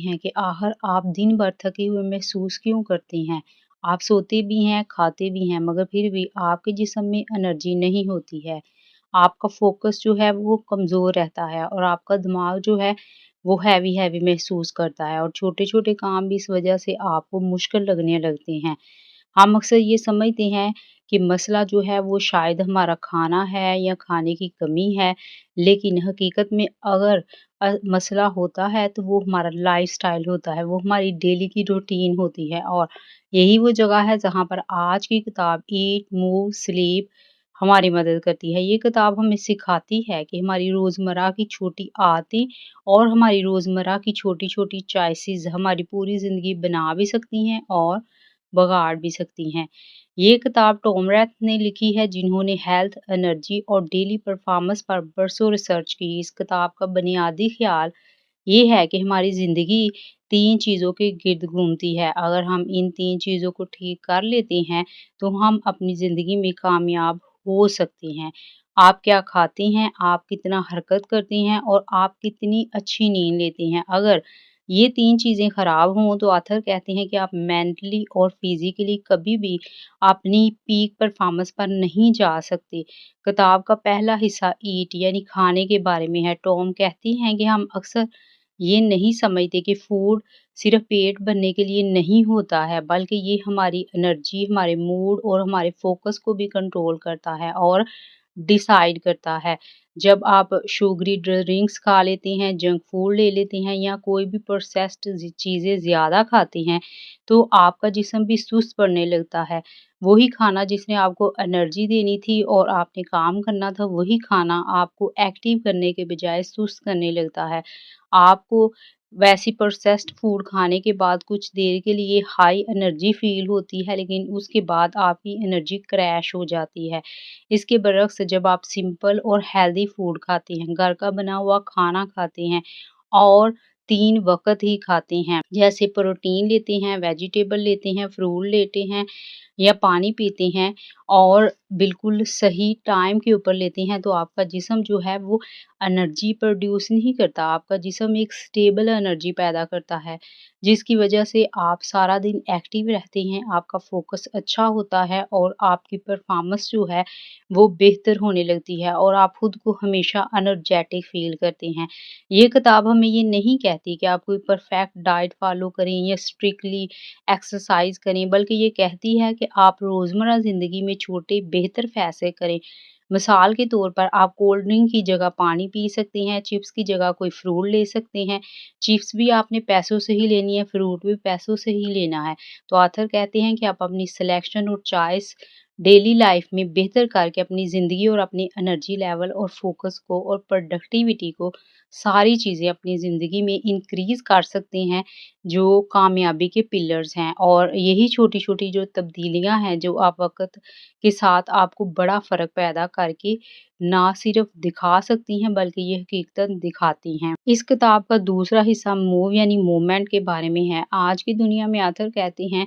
हैं कि आखिर आप दिन भर थके हुए महसूस क्यों करते हैं? आप सोते भी हैं, खाते भी हैं, मगर फिर भी आपके जिस्म में एनर्जी नहीं होती है। आपका फ़ोकस जो है वो कमज़ोर रहता है और आपका दिमाग जो है वो हैवी-हैवी महसूस करता है और छोटे-छोटे काम भी इस वज़ह से आपको मुश्किल लगने लगते हैं। हम अक्सर ये समझते हैं कि मसला जो है वो शायद हमारा खाना है या खाने की कमी है, लेकिन हकीकत में अगर मसला होता है तो वो हमारा लाइफ़स्टाइल होता है, वो हमारी डेली की रूटीन होती है और यही वो जगह है जहाँ पर आज की किताब ईट, मूव, स्लीप हमारी मदद करती है। ये किताब हमें सिखाती है कि हमारी रोज़मर्रा की छोटी आदतें और हमारी रोज़मर्रा की छोटी-छोटी चॉइसेस हमारी पूरी ज़िंदगी बना भी सकती हैं और बगाड़ भी सकती हैं। ये किताब टॉम रैथ ने लिखी है जिन्होंने हेल्थ, एनर्जी और डेली परफॉर्मेंस पर बरसों रिसर्च की। इस किताब का बुनियादी ख़्याल ये है कि हमारी ज़िंदगी 3 चीज़ों के गिर्द घूमती है। अगर हम इन 3 चीज़ों को ठीक कर लेते हैं, तो हम अपनी ज़िंदगी में कामयाब हो सकते हैं। आप क्या खाते हैं, आप कितना हरकत करते हैं और आप कितनी अच्छी नींद लेते हैं। अगर ये 3 चीज़ें खराब हों, तो ऑथर कहते हैं कि आप मेंटली और फिज़िकली कभी भी अपनी पीक परफॉर्मेंस पर नहीं जा सकते। किताब का पहला हिस्सा ईट यानी खाने के बारे में है। टॉम कहती हैं कि हम अक्सर ये नहीं समझते कि फूड सिर्फ पेट भरने के लिए नहीं होता है, बल्कि ये हमारी एनर्जी, हमारे मूड और हमारे फोकस को भी कंट्रोल करता है और डिसाइड करता है। जब आप शुगरी ड्रिंक्स खा लेते हैं, जंक फूड ले लेते हैं या कोई भी प्रोसेस्ड चीज़ें ज़्यादा खाते हैं, तो आपका जिस्म भी सुस्त पड़ने लगता है। वही खाना जिसने आपको एनर्जी देनी थी और आपने काम करना था, वही खाना आपको एक्टिव करने के बजाय सुस्त करने लगता है। आपको वैसी प्रोसेस्ड फूड खाने के बाद कुछ देर के लिए हाई एनर्जी फ़ील होती है, लेकिन उसके बाद आपकी एनर्जी क्रैश हो जाती है। इसके बरक्स जब आप सिंपल और हेल्दी फूड खाते हैं, घर का बना हुआ खाना खाते हैं और 3 वक़्त ही खाते हैं, जैसे प्रोटीन लेते हैं, वेजिटेबल लेते हैं, फ्रूट लेते हैं या पानी पीते हैं और बिल्कुल सही टाइम के ऊपर लेते हैं, तो आपका जिस्म जो है वो एनर्जी प्रोड्यूस नहीं करता। आपका जिस्म एक स्टेबल एनर्जी पैदा करता है, जिसकी वजह से आप सारा दिन एक्टिव रहते हैं, आपका फ़ोकस अच्छा होता है और आपकी परफ़ॉर्मेंस जो है वो बेहतर होने लगती है और आप खुद को हमेशा एनर्जेटिक फ़ील करते हैं। ये किताब हमें ये नहीं कहती कि आप कोई परफ़ेक्ट डाइट फ़ॉलो करें या स्ट्रिक्टली एक्सरसाइज़ करें, बल्कि ये कहती है कि आप रोज़मर्रा ज़िंदगी में छोटे बेहतर फ़ैसले करें। मिसाल के तौर पर आप कोल्ड ड्रिंक की जगह पानी पी सकते हैं, चिप्स की जगह कोई फ्रूट ले सकते हैं। चिप्स भी आपने पैसों से ही लेनी है, फ्रूट भी पैसों से ही लेना है। तो ऑथर कहते हैं कि आप अपनी सिलेक्शन और चॉइस डेली लाइफ में बेहतर करके अपनी ज़िंदगी और अपनी एनर्जी लेवल और फोकस को और प्रोडक्टिविटी को सारी चीज़ें अपनी ज़िंदगी में इंक्रीज़ कर सकते हैं, जो कामयाबी के पिलर्स हैं और यही छोटी-छोटी जो तब्दीलियाँ हैं, जो आप वक़्त के साथ आपको बड़ा फ़र्क पैदा करके ना सिर्फ़ दिखा सकती हैं, बल्कि ये हकीकतन दिखाती हैं। इस किताब का दूसरा हिस्सा मूव यानी मूवमेंट के बारे में है। आज की दुनिया में ऑथर कहते हैं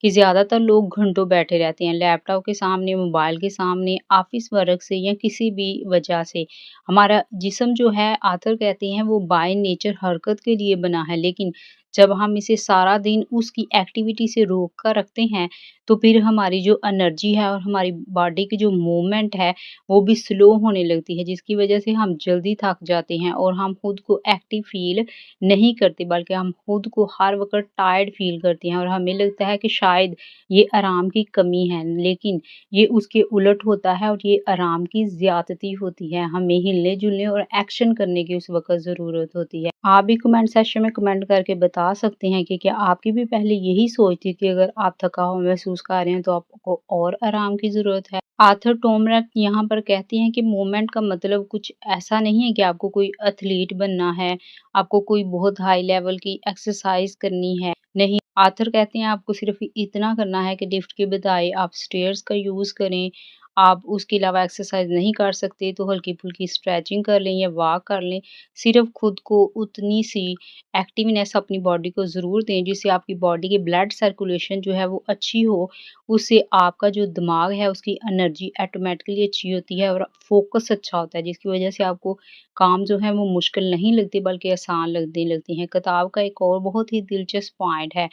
कि ज़्यादातर लोग घंटों बैठे रहते हैं, लैपटॉप के सामने, मोबाइल के सामने, ऑफ़िस वर्क से या किसी भी वजह से। हमारा जिस्म जो है ऑथर कहते हैं वो बाय नेचर हरकत के लिए बना है, लेकिन जब हम इसे सारा दिन उसकी एक्टिविटी से रोक कर रखते हैं, तो फिर हमारी जो एनर्जी है और हमारी बॉडी की जो मूवमेंट है, वो भी स्लो होने लगती है, जिसकी वजह से हम जल्दी थक जाते हैं और हम खुद को एक्टिव फ़ील नहीं करते, बल्कि हम खुद को हर वक़्त टायर्ड फ़ील करते हैं और हमें लगता है कि शायद ये आराम की कमी है, लेकिन ये उसके उलट होता है और ये आराम की ज़्यादती होती है। हमें हिलने-जुलने और एक्शन करने की उस वक़्त ज़रूरत होती है। आप भी कमेंट सेक्शन में कमेंट करके बता सकते हैं कि क्या आपकी भी पहले यही सोच थी कि अगर आप थका हुआ महसूस कर रहे हैं तो आपको और आराम की ज़रूरत है? आर्थर टॉम रैथ यहाँ पर कहती हैं कि मूवमेंट का मतलब कुछ ऐसा नहीं है कि आपको कोई एथलीट बनना है, आपको कोई बहुत हाई लेवल की एक्सरसाइज करनी है। नहीं, आर्थर कहते हैं आपको सिर्फ इतना करना है कि लिफ्ट के बजाय आप स्टेयर्स का यूज़ करें, आप उसके अलावा एक्सरसाइज़ नहीं कर सकते तो हल्की-फुल्की स्ट्रेचिंग कर लें या वॉक कर लें। सिर्फ़ खुद को उतनी सी एक्टिवनेस अपनी बॉडी को ज़रूर दें जिससे आपकी बॉडी की ब्लड सर्कुलेशन जो है वो अच्छी हो। उससे आपका जो दिमाग है उसकी एनर्जी ऑटोमेटिकली अच्छी होती है और फ़ोकस अच्छा होता है जिसकी वज़ह से आपको काम जो है वो मुश्किल नहीं लगते बल्कि आसान लगने लगती हैं। किताब का एक और बहुत ही दिलचस्प पॉइंट है,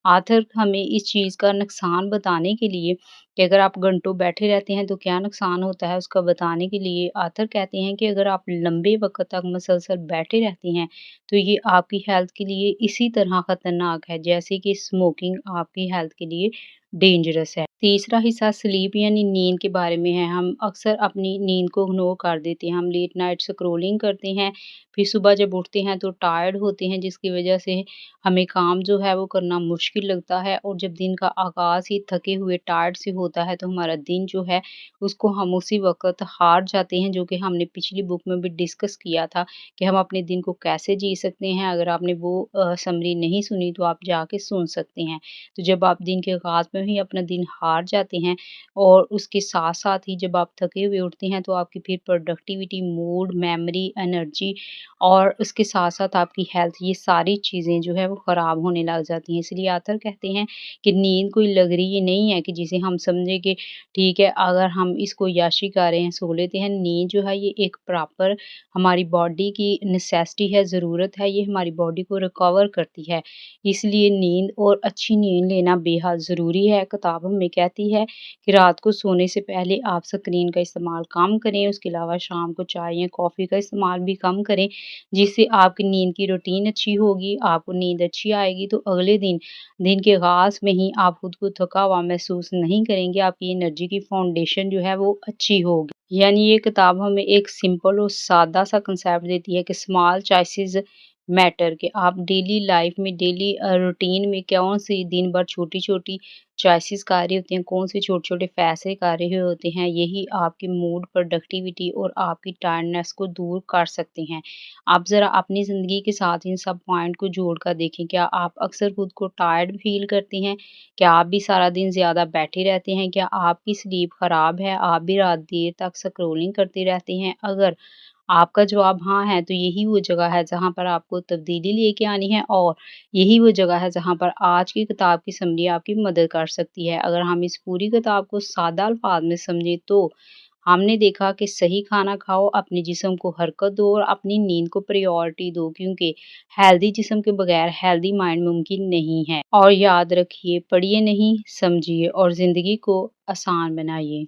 ऑथर हमें इस चीज़ का नुकसान बताने के लिए कि अगर आप घंटों बैठे रहते हैं तो क्या नुकसान होता है उसका बताने के लिए ऑथर कहते हैं कि अगर आप लंबे वक़्त तक मुसलसल बैठे रहते हैं, तो ये आपकी हेल्थ के लिए इसी तरह खतरनाक है जैसे कि स्मोकिंग आपकी हेल्थ के लिए डेंजरस है। तीसरा हिस्सा स्लीप यानी नींद के बारे में है। हम अक्सर अपनी नींद को इग्नोर कर देते हैं। हम लेट नाइट स्क्रॉलिंग करते हैं, फिर सुबह जब उठते हैं तो टायर्ड होते हैं जिसकी वज़ह से हमें काम जो है वो करना मुश्किल लगता है और जब दिन का आगाज़ ही थके हुए टायर्ड से होता है तो हमारा दिन जो है उसको हम उसी वक़्त हार जाते हैं, जो कि हमने पिछली बुक में भी डिस्कस किया था कि हम अपने दिन को कैसे जी सकते हैं। अगर आपने वो समरी नहीं सुनी तो आप जाके सुन सकते हैं। तो जब आप दिन के आगाज़ में ही अपना दिन हार जाते हैं और उसके साथ-साथ ही जब आप थके हुए उठते हैं तो आपकी फिर प्रोडक्टिविटी, मूड, मेमोरी, एनर्जी और उसके साथ-साथ आपकी हेल्थ ये सारी चीज़ें जो है वो ख़राब होने लग जाती हैं। इसलिए ऑथर कहते हैं कि नींद कोई लग्ज़री ये नहीं है कि जिसे हम समझें कि ठीक है अगर हम इसको याशी कर रहे हैं, सो लेते हैं। नींद जो है ये एक प्रॉपर हमारी बॉडी की नेसेसिटी है, ज़रूरत है, ये हमारी बॉडी को रिकवर करती है। इसलिए नींद और अच्छी नींद लेना बेहद ज़रूरी है। किताब हमें कहती है कि रात को सोने से पहले आप स्क्रीन का इस्तेमाल कम करें, उसके अलावा शाम को चाय या कॉफ़ी का इस्तेमाल भी कम करें, जिससे आपकी नींद की रूटीन अच्छी होगी, आपको नींद अच्छी आएगी तो अगले दिन, दिन के आगाज़ में ही आप खुद को थका हुआ महसूस नहीं करेंगे, आपकी एनर्जी की फाउंडेशन जो है वो अच्छी होगी। यानी ये किताब हमें एक सिंपल और सादा-सा कांसेप्ट देती है कि स्मॉल चॉइसेस मैटर, कि आप डेली लाइफ में डेली रूटीन में कौन सी दिन भर छोटी-छोटी चॉइसेस कर रहे होते हैं, कौन से छोटे-छोटे फैसले कर रहे होते हैं, यही आपके मूड, प्रोडक्टिविटी और आपकी टायर्डनेस को दूर कर सकते हैं। आप ज़रा अपनी ज़िंदगी के साथ इन सब पॉइंट को जोड़कर देखें, क्या आप अक्सर खुद को टायर्ड फ़ील करते हैं? क्या आप भी सारा दिन ज़्यादा बैठे रहते हैं? क्या आपकी स्लीप ख़राब है? आप भी रात देर तक स्क्रॉलिंग करते रहते हैं? अगर आपका जवाब हाँ है, तो यही वो जगह है जहाँ पर आपको तब्दीली लेके आनी है और यही वो जगह है जहाँ पर आज की किताब की समरी आपकी मदद कर सकती है। अगर हम इस पूरी किताब को सादा अल्फाज में समझें तो हमने देखा कि सही खाना खाओ, अपने जिस्म को हरकत दो और अपनी नींद को प्रायोरिटी दो, क्योंकि हेल्दी जिस्म के बगैर हेल्दी माइंड मुमकिन नहीं है। और याद रखिए, पढ़िए नहीं, समझिए और ज़िंदगी को आसान बनाइए।